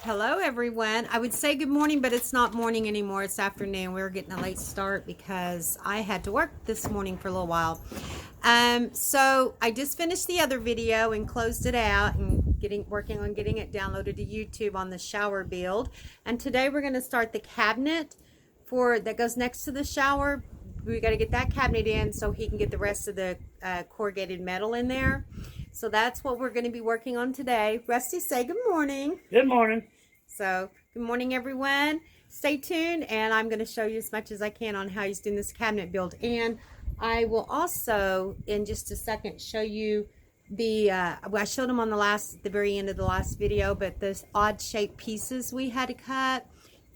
Hello everyone. I would say good morning, but it's not morning anymore. It's afternoon. We're getting a late start because I had to work this morning for a little while. So I just finished the other video and closed it out and working on getting it downloaded to YouTube on the shower build. And today we're going to start the cabinet that goes next to the shower. We got to get that cabinet in so he can get the rest of the corrugated metal in there. So that's what we're going to be working on today. Rusty, say good morning. Good morning. So good morning everyone. Stay tuned and I'm going to show you as much as I can on how he's doing this cabinet build. And I will also in just a second show you the I showed him on the very end of the last video, but those odd shaped pieces we had to cut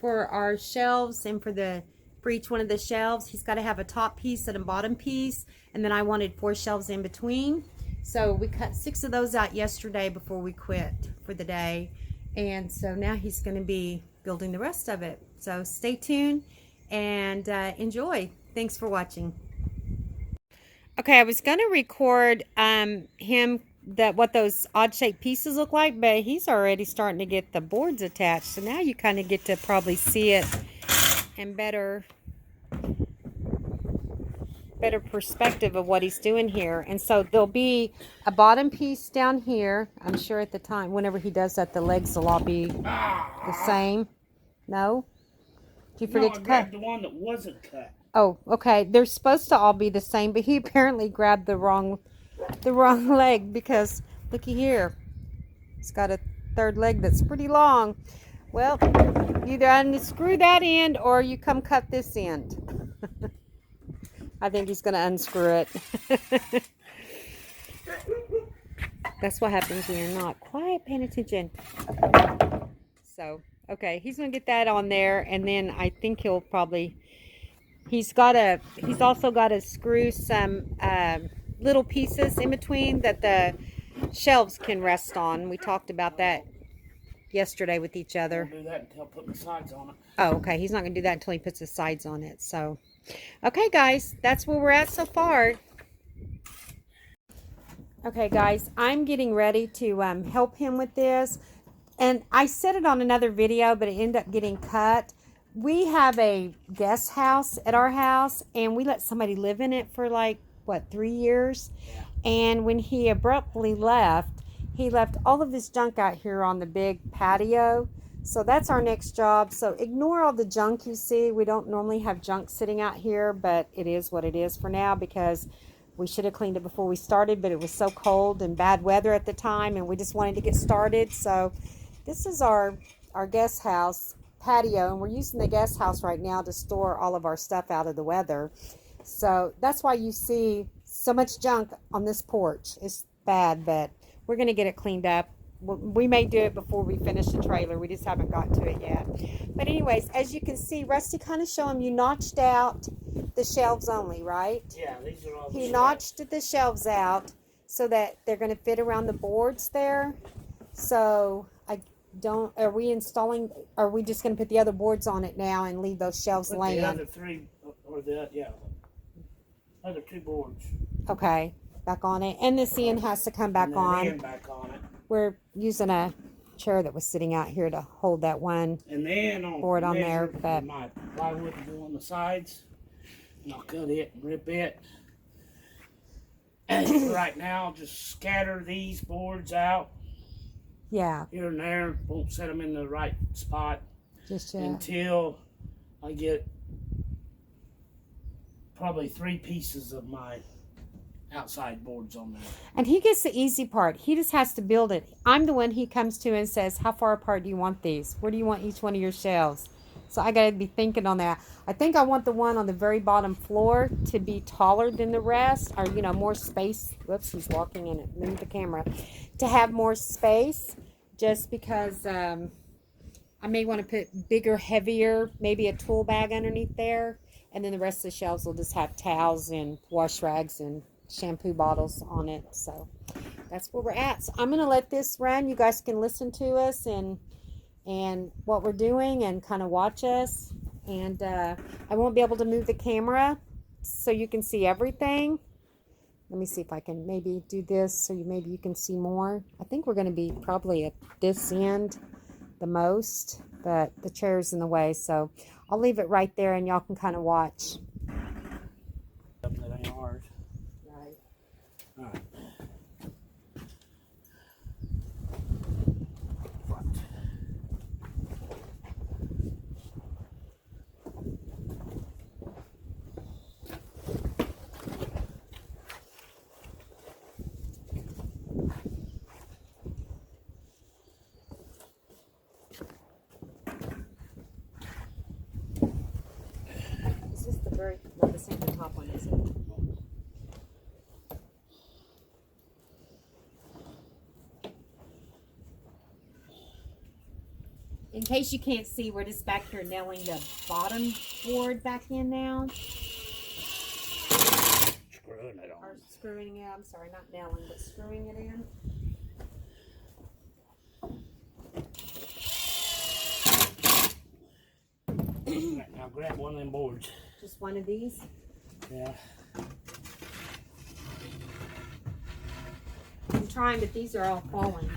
for our shelves and for each one of the shelves. He's got to have a top piece and a bottom piece, and then I wanted 4 shelves in between. So we cut 6 of those out yesterday before we quit for the day. And so now he's going to be building the rest of it. So stay tuned and enjoy. Thanks for watching. Okay, I was going to record what those odd-shaped pieces look like, but he's already starting to get the boards attached. So now you kind of get to probably see it and better perspective of what he's doing here. And so there'll be a bottom piece down here. I'm sure at the time, whenever he does that, the legs will all be the same. No? Did you forget to cut? I grabbed the one that wasn't cut. Oh, okay. They're supposed to all be the same, but he apparently grabbed the wrong leg because looky here. It's got a third leg that's pretty long. Well, either unscrew that end or you come cut this end. I think he's going to unscrew it. That's what happens when you're not quite paying attention. So, okay, he's going to get that on there, and then I think he'll probably, he's also got to screw some little pieces in between that the shelves can rest on. We talked about that yesterday with each other. I'll do that until I put the sides on it. Oh, okay, he's not going to do that until he puts the sides on it, so. Okay, guys, that's where we're at so far. Okay, guys, I'm getting ready to help him with this. And I said it on another video, but it ended up getting cut. We have a guest house at our house, and we let somebody live in it for like, 3 years? Yeah. And when he abruptly left, he left all of his junk out here on the big patio. So that's our next job. So ignore all the junk you see. We don't normally have junk sitting out here, but it is what it is for now because we should have cleaned it before we started, but it was so cold and bad weather at the time, and we just wanted to get started. So this is our guest house patio, and we're using the guest house right now to store all of our stuff out of the weather. So that's why you see so much junk on this porch. It's bad, but we're going to get it cleaned up. We may do it before we finish the trailer. We just haven't got to it yet. But anyways, as you can see, Rusty kind of showed him you notched out the shelves only, right? Yeah, these are all the He shelves. notched the shelves out so that they're going to fit around the boards there. So are we just going to put the other boards on it now and leave those shelves Put laying? the other 3, or other 2 boards. Okay, back on it. And this end has to come back And on. then back on it. We're using a chair that was sitting out here to hold that one And then I'll board on there, but my plywood to go on the sides. And I'll cut it and rip it. And right now, I'll just scatter these boards out yeah, here and there. Won't set them in the right spot just until I get probably 3 pieces of my outside boards on there. And he gets the easy part. He just has to build it. I'm the one he comes to and says, how far apart do you want these? Where do you want each one of your shelves? So I got to be thinking on that. I think I want the one on the very bottom floor to be taller than the rest, or, more space. Whoops, he's walking in it. Move the camera. To have more space, just because I may want to put bigger, heavier, maybe a tool bag underneath there. And then the rest of the shelves will just have towels and wash rags and shampoo bottles on it. So that's where we're at. So I'm going to let this run. You guys can listen to us and what we're doing and kind of watch us. And I won't be able to move the camera so you can see everything. Let me see if I can maybe do this so maybe you can see more. I think we're going to be probably at this end the most, but the chair's in the way, so I'll leave it right there and y'all can kind of watch. That ain't ours. Right. All right. Front. Is this the very, no, this ain't the top one, is it? In case you can't see, we're just back here nailing the bottom board back in now. Screwing it Or on. screwing it, I'm sorry, not nailing, but screwing it in. Right, now grab one of them boards. Just one of these. Yeah. I'm trying, but these are all falling.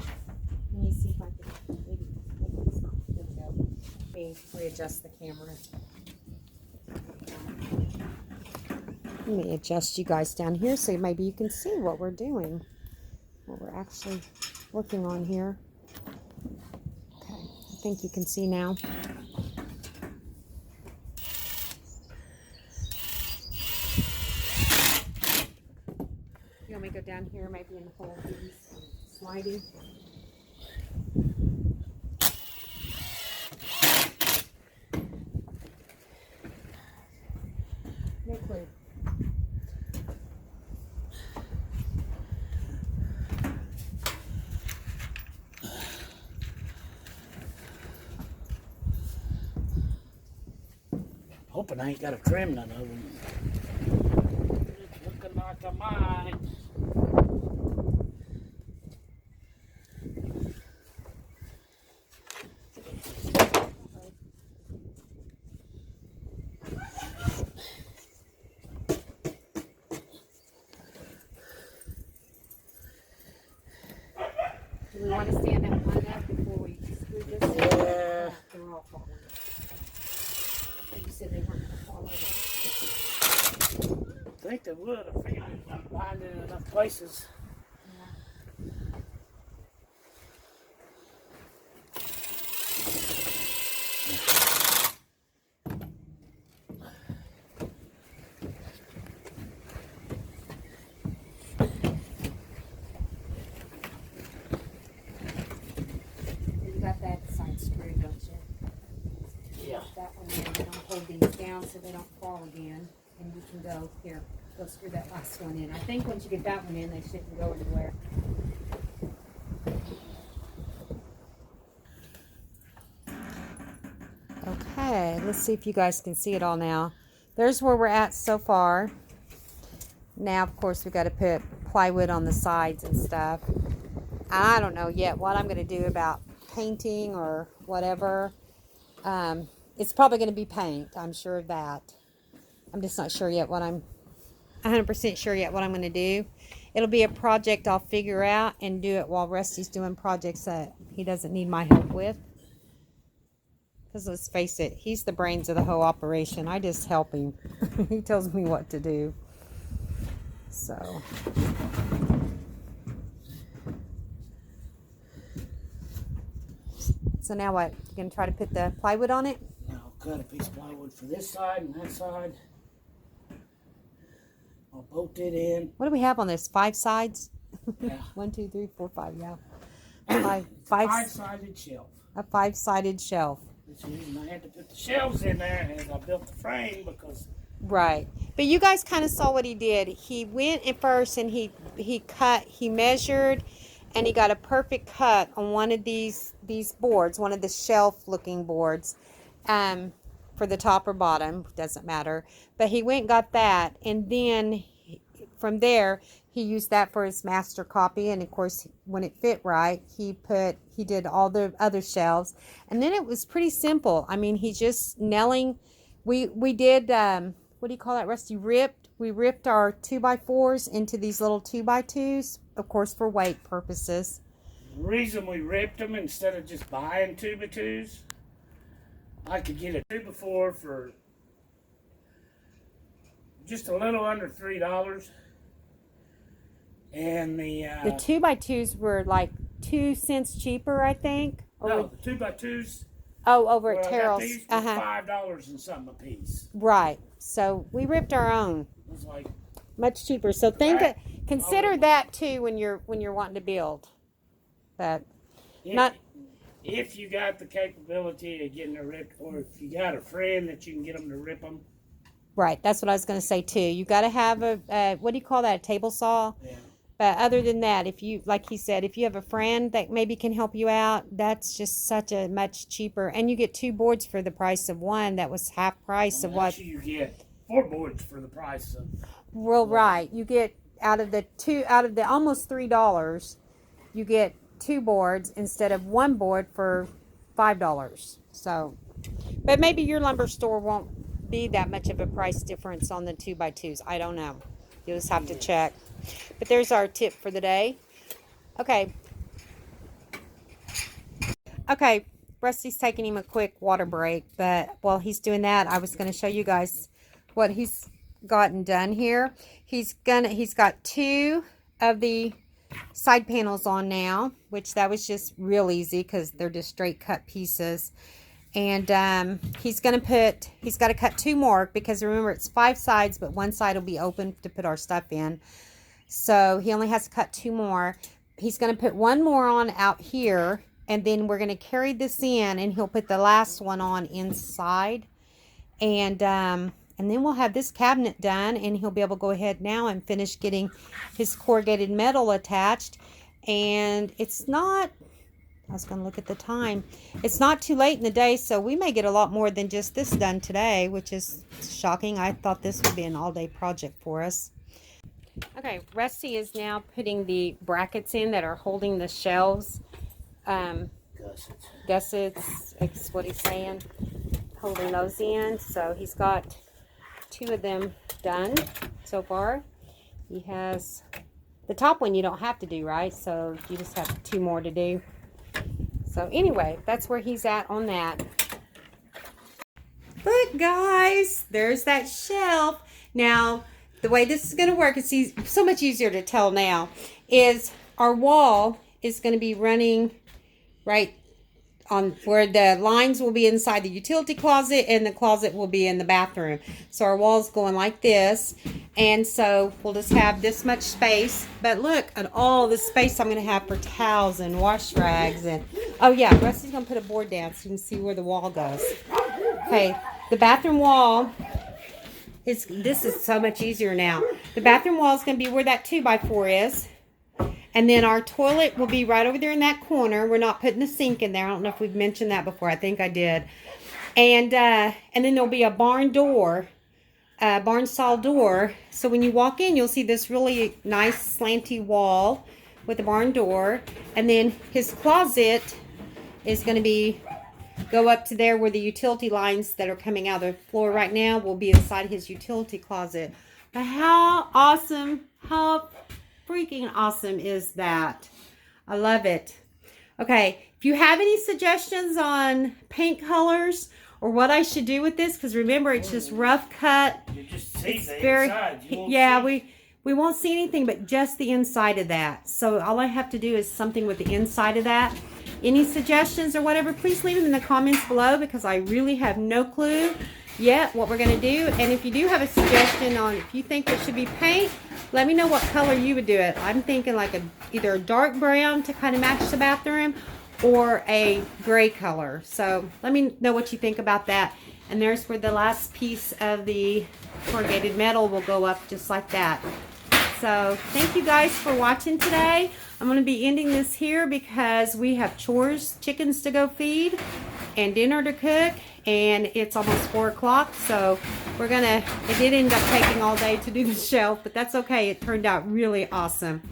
Let me see if I can, maybe it's not, there we go. Let me readjust the camera. Let me adjust you guys down here so maybe you can see what we're doing. What we're actually working on here. Okay, I think you can see now. You want me to go down here maybe and hold these sliding? No clue. Hoping I ain't got to trim none of them. It's looking like I might. Do we want to stand up high enough before we screw this in? Yeah. They're all falling. Like you said, they weren't going to fall over. I think they would. I figured I'm finding in enough places. You got that side screw, don't you? Yeah. That one in. Don't hold these down so they don't fall again. And you can go, here, go screw that last one in. I think once you get that one in, they shouldn't go anywhere. Okay, let's see if you guys can see it all now. There's where we're at so far. Now, of course, we've got to put plywood on the sides and stuff. I don't know yet what I'm going to do about painting or whatever. It's probably going to be paint. I'm sure of that. I'm just not sure yet what I'm 100% sure yet what I'm going to do. It'll be a project I'll figure out and do it while Rusty's doing projects that he doesn't need my help with. Because let's face it, he's the brains of the whole operation. I just help him. He tells me what to do. So. So now what? You're going to try to put the plywood on it? Now I'll cut a piece of plywood for this side and that side. I'll bolt it in. What do we have on this? 5 sides? Yeah. 1, 2, 3, 4, 5, yeah. Five-sided shelf. A 5-sided shelf. That's the reason I had to put the shelves in there as I built the frame, because Right. But you guys kind of saw what he did. He went at first and he cut, he measured, and he got a perfect cut on one of these boards, one of the shelf looking boards, for the top or bottom, doesn't matter. But he went and got that, and then from there he used that for his master copy, and of course when it fit right, he did all the other shelves, and then it was pretty simple. I mean, he just nailing. We did what do you call that, Rusty? We ripped our 2x4s into these little 2x2s, of course for weight purposes. The reason we ripped them instead of just buying 2x2s, I could get a 2x4 for just a little under $3. And the 2x2s were like 2 cents cheaper, I think. no, the 2x2s. Oh, over at Well, I got Terrell's. these for $5 and something a piece. Right. So we ripped our own. It was like Much cheaper. So consider that too when you're wanting to build. But if you got the capability of getting it ripped, or if you got a friend that you can get them to rip them. right, that's what I was going to say too. You got to have a what do you call that? A table saw. Yeah. But other than that, if you, like he said, if you have a friend that maybe can help you out, that's just such a much cheaper. And you get 2 boards for the price of one. That was half price of what. Actually, you get 4 boards for the price of. Well, right. You get out of the almost $3, you get 2 boards instead of 1 board for $5. So, but maybe your lumber store won't be that much of a price difference on the 2x2s. I don't know. You'll just have to check. But there's our tip for the day. Okay. Okay. Rusty's taking him a quick water break, but while he's doing that, I was going to show you guys what he's gotten done here. He's got 2 of the side panels on now, which that was just real easy because they're just straight cut pieces. And he's got to cut 2 more because remember it's 5 sides, but one side will be open to put our stuff in. So he only has to cut 2 more. He's going to put 1 more on out here, and then we're going to carry this in, and he'll put the last one on inside. And then we'll have this cabinet done, and he'll be able to go ahead now and finish getting his corrugated metal attached. And it's not, I was going to look at the time, it's not too late in the day, so we may get a lot more than just this done today, which is shocking. I thought this would be an all-day project for us. Okay, Rusty is now putting the brackets in that are holding the shelves. Gussets, that's what he's saying. Holding those in. So he's got 2 of them done so far. He has the top one you don't have to do, right? So you just have 2 more to do. So anyway, that's where he's at on that. Look, guys, there's that shelf. Now, the way this is going to work, it's so much easier to tell now, is our wall is going to be running right on where the lines will be inside the utility closet and the closet will be in the bathroom. So our wall's going like this. And so we'll just have this much space. But look at all the space I'm going to have for towels and wash rags. And oh yeah, Rusty's going to put a board down so you can see where the wall goes. Okay, the bathroom wall. This is so much easier now. The bathroom wall is going to be where that 2x4 is. And then our toilet will be right over there in that corner. We're not putting the sink in there. I don't know if we've mentioned that before. I think I did. And then there'll be a barn door, barn style door. So when you walk in, you'll see this really nice slanty wall with a barn door. And then his closet is going to go up to there where the utility lines that are coming out of the floor right now will be inside his utility closet. But how awesome, how freaking awesome is that? I love it. Okay, if you have any suggestions on paint colors or what I should do with this, because remember it's just rough cut. You just see it's the very inside. we won't see anything but just the inside of that. So all I have to do is something with the inside of that. Any suggestions or whatever, please leave them in the comments below because I really have no clue yet what we're going to do. And if you do have a suggestion on if you think it should be paint, let me know what color you would do it. I'm thinking like either a dark brown to kind of match the bathroom or a gray color. So let me know what you think about that. And there's where the last piece of the corrugated metal will go up just like that. So thank you guys for watching today. I'm going to be ending this here because we have chores, chickens to go feed and dinner to cook, and it's almost 4 o'clock. So it did end up taking all day to do the shelf, but that's okay. It turned out really awesome.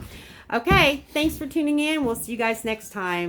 Okay, thanks for tuning in. We'll see you guys next time.